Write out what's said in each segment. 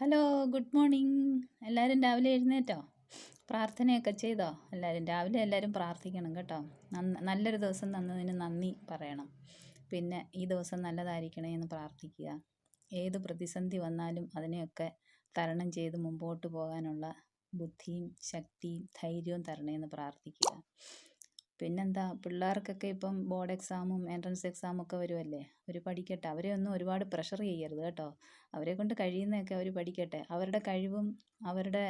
Hello, good morning. എല്ലാവരും രാവിലെ എഴുന്നേറ്റോ? പ്രാർത്ഥനയൊക്കെ ചെയ്തോ? എല്ലാവരും പ്രാർത്ഥിക്കണം കേട്ടോ. നല്ലൊരു ദിവസം തന്നതിന് നന്ദി പറയണം. പിന്നെ ഈ ദിവസം നല്ലതായിരിക്കണേ എന്ന് പ്രാർത്ഥിക്കുക. ഏത് പ്രതിസന്ധി വന്നാലും അതിനെയൊക്കെ തരണം ചെയ്ത് മുമ്പോട്ട് പോകാനുള്ള ബുദ്ധിയും ശക്തിയും ധൈര്യവും തരണേന്ന് പ്രാർത്ഥിക്കുക. പിന്നെന്താ, പിള്ളേർക്കൊക്കെ ഇപ്പം ബോർഡ് എക്സാമും എൻട്രൻസ് എക്സാമും ഒക്കെ വരുമല്ലേ. അവർ പഠിക്കട്ടെ. അവരെ ഒന്നും ഒരുപാട് പ്രഷർ ചെയ്യരുത് കേട്ടോ. അവരെ കൊണ്ട് കഴിയുന്നതൊക്കെ അവർ പഠിക്കട്ടെ. അവരുടെ കഴിവും അവരുടെ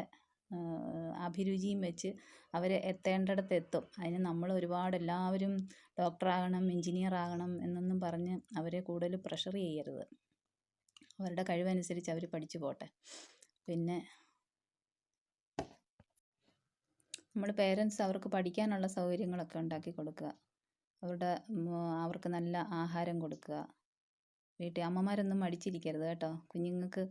അഭിരുചിയും വെച്ച് അവർ എത്തേണ്ടിടത്ത് എത്തും. അതിന് നമ്മൾ ഒരുപാട് എല്ലാവരും ഡോക്ടറാകണം, എഞ്ചിനീയർ ആകണം എന്നൊന്നും പറഞ്ഞ് അവരെ കൂടുതൽ പ്രഷർ ചെയ്യരുത്. അവരുടെ കഴിവനുസരിച്ച് അവർ പഠിച്ചു പോട്ടെ. പിന്നെ നമ്മൾ പേരൻസ് അവർക്ക് പഠിക്കാനുള്ള സൗകര്യങ്ങളൊക്കെ ഉണ്ടാക്കി കൊടുക്കുക. അവർക്ക് നല്ല ആഹാരം കൊടുക്കുക. വീട്ടിൽ അമ്മമാരൊന്നും മടിച്ചിരിക്കരുത് കേട്ടോ. കുഞ്ഞുങ്ങൾക്ക്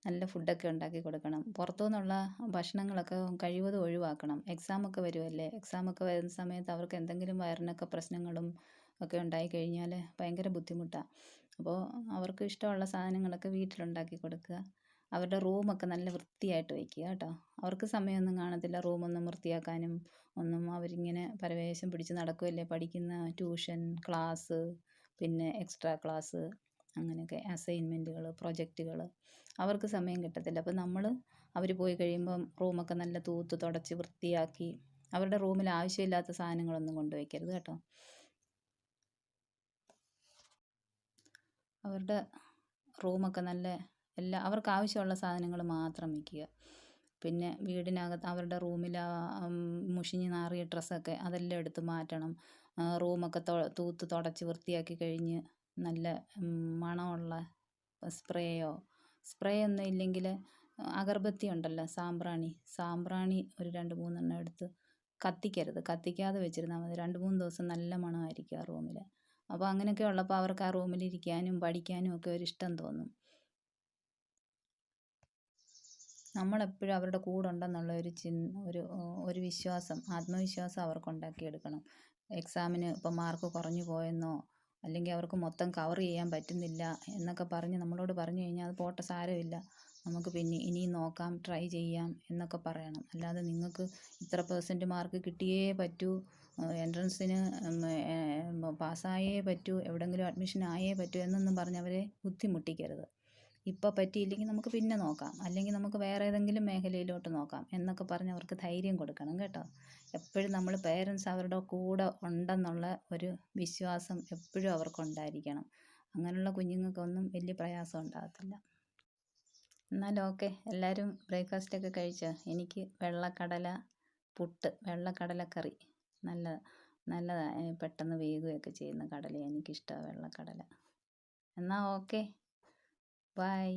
നല്ല ഫുഡൊക്കെ ഉണ്ടാക്കി കൊടുക്കണം. പുറത്തു നിന്നുള്ള ഭക്ഷണങ്ങളൊക്കെ കഴിവതും ഒഴിവാക്കണം. എക്സാമൊക്കെ വരുമല്ലേ. എക്സാമൊക്കെ വരുന്ന സമയത്ത് അവർക്ക് എന്തെങ്കിലും വയറിനൊക്കെ പ്രശ്നങ്ങളും ഒക്കെ ഉണ്ടായിക്കഴിഞ്ഞാൽ ഭയങ്കര ബുദ്ധിമുട്ടാണ്. അപ്പോൾ അവർക്ക് ഇഷ്ടമുള്ള സാധനങ്ങളൊക്കെ വീട്ടിലുണ്ടാക്കി കൊടുക്കുക. അവരുടെ റൂമൊക്കെ നല്ല വൃത്തിയായിട്ട് വയ്ക്കുക കേട്ടോ. അവർക്ക് സമയമൊന്നും കാണത്തില്ല റൂമൊന്നും വൃത്തിയാക്കാനും ഒന്നും. അവരിങ്ങനെ പരവേശം പിടിച്ച് നടക്കുകയല്ലേ. പഠിക്കുന്ന ട്യൂഷൻ ക്ലാസ്, പിന്നെ എക്സ്ട്രാ ക്ലാസ്, അങ്ങനെയൊക്കെ അസൈൻമെൻറ്റുകൾ, പ്രൊജക്റ്റുകൾ, അവർക്ക് സമയം കിട്ടത്തില്ല. അപ്പം അവർ പോയി കഴിയുമ്പം റൂമൊക്കെ നല്ല തൂത്ത് തുടച്ച് വൃത്തിയാക്കി. അവരുടെ റൂമിൽ ആവശ്യമില്ലാത്ത സാധനങ്ങളൊന്നും കൊണ്ടുവയ്ക്കരുത് കേട്ടോ. അവരുടെ റൂമൊക്കെ നല്ല അവർക്ക് ആവശ്യമുള്ള സാധനങ്ങൾ മാത്രം വയ്ക്കുക. പിന്നെ വീടിനകത്ത് അവരുടെ റൂമിൽ മുഷിഞ്ഞ് നാറിയ ഡ്രസ്സൊക്കെ അതെല്ലാം എടുത്ത് മാറ്റണം. റൂമൊക്കെ തൂത്ത് തുടച്ച് വൃത്തിയാക്കി കഴിഞ്ഞ് നല്ല മണമുള്ള സ്പ്രേ ഒന്നും ഇല്ലെങ്കിൽ അഗർബത്തി ഉണ്ടല്ലോ, സാമ്പ്രാണി ഒരു 2-3 എടുത്ത് കത്തിക്കാതെ വെച്ചിരുന്നാൽ മതി. 2-3 ദിവസം നല്ല മണമായിരിക്കും ആ റൂമിൽ. അപ്പോൾ അങ്ങനെയൊക്കെ ഉള്ളപ്പോൾ അവർക്ക് ആ റൂമിലിരിക്കാനും പഠിക്കാനും ഒക്കെ ഒരിഷ്ടം തോന്നും. നമ്മളെപ്പോഴും അവരുടെ കൂടെ ഉണ്ടെന്നുള്ള ഒരു വിശ്വാസം, ആത്മവിശ്വാസം അവർക്ക് ഉണ്ടാക്കിയെടുക്കണം. എക്സാമിന് ഇപ്പം മാർക്ക് കുറഞ്ഞു പോയെന്നോ അല്ലെങ്കിൽ അവർക്ക് മൊത്തം കവർ ചെയ്യാൻ പറ്റുന്നില്ല എന്നൊക്കെ പറഞ്ഞ് നമ്മളോട് പറഞ്ഞു കഴിഞ്ഞാൽ അത് പോട്ടെ, സാരമില്ല, നമുക്ക് പിന്നെ ഇനിയും നോക്കാം, ട്രൈ ചെയ്യാം എന്നൊക്കെ പറയണം. അല്ലാതെ നിങ്ങൾക്ക് ഇത്ര % മാർക്ക് കിട്ടിയേ പറ്റൂ, എൻട്രൻസിന് പാസ്സായേ പറ്റൂ, എവിടെയെങ്കിലും അഡ്മിഷൻ ആയേ പറ്റൂ എന്നൊന്നും പറഞ്ഞ് അവരെ ബുദ്ധിമുട്ടിക്കരുത്. ഇപ്പോൾ പറ്റിയില്ലെങ്കിൽ നമുക്ക് പിന്നെ നോക്കാം, അല്ലെങ്കിൽ നമുക്ക് വേറെ ഏതെങ്കിലും മേഖലയിലോട്ട് നോക്കാം എന്നൊക്കെ പറഞ്ഞ് അവർക്ക് ധൈര്യം കൊടുക്കണം കേട്ടോ. എപ്പോഴും നമ്മൾ പേരൻസ് അവരുടെ കൂടെ ഉണ്ടെന്നുള്ള ഒരു വിശ്വാസം എപ്പോഴും അവർക്കുണ്ടായിരിക്കണം. അങ്ങനെയുള്ള കുഞ്ഞുങ്ങൾക്കൊന്നും വലിയ പ്രയാസം ഉണ്ടാകത്തില്ല. എന്നാൽ ഓക്കെ, എല്ലാവരും ബ്രേക്ക്ഫാസ്റ്റൊക്കെ കഴിച്ചോ? എനിക്ക് വെള്ളക്കടലക്കറി നല്ലതാണ്. പെട്ടെന്ന് വേകുകയൊക്കെ ചെയ്യുന്ന കടല എനിക്കിഷ്ടമാണ്, വെള്ളക്കടല. എന്നാൽ ഓക്കെ, ബൈ.